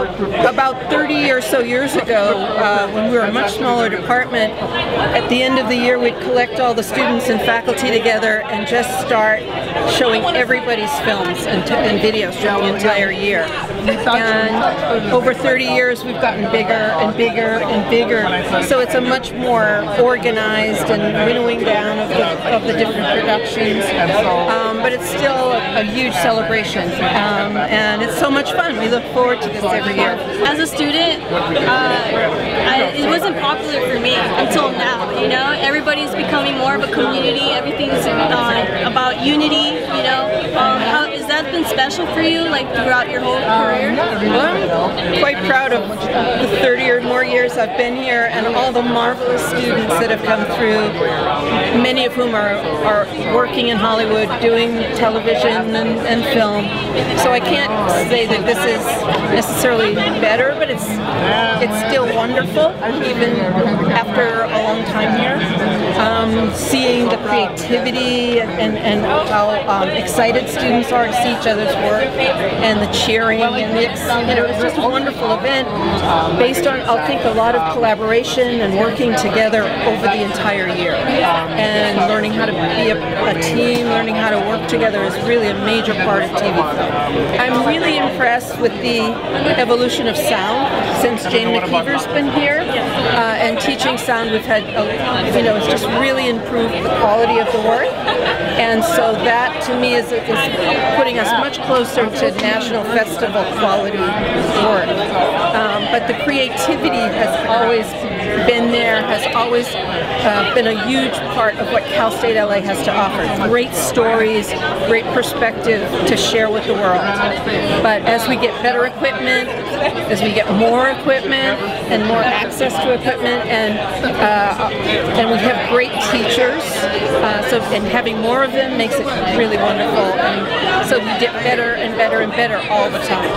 So about 30 or so years ago, when we were a much smaller department, at the end of the year we'd collect all the students and faculty together and just start showing everybody's films and videos for the entire year. And over 30 years we've gotten bigger and bigger and bigger. So it's a much more organized and winnowing down of the different productions. But it's still a huge celebration. And it's so much fun. We look forward to this every year. As a student, it wasn't popular for me until now. You know, everybody's becoming more of a community. Everything's about unity. You know, how has that been special for you, like throughout your whole career? Well, I'm quite proud of the 30 or more years I've been here, and all the marvelous students that have come through. Many of whom are working in Hollywood, doing television and film. So I can't say that this is necessarily better, but it's still wonderful, even after a long time here. Seeing the creativity and how excited students are to see each other's work, and the cheering, and it's just a wonderful event based on, I think, a lot of collaboration and working together over the entire year. And learning how to be a team, learning how to work together is really a major part of TV film. I'm really impressed with the evolution of sound since Jane McKeever's been here, and teaching sound. We've had, it's just really improved the quality of the work, and so that to me is putting us much closer to national festival quality work. But the creativity has always been there, has always been a huge part of what Cal State LA has to offer. Great stories, great perspective to share with the world. But as we get better equipment, as we get more equipment and more access to equipment, and we have great teachers, and having more of them makes it really wonderful. And so we get better and better and better all the time.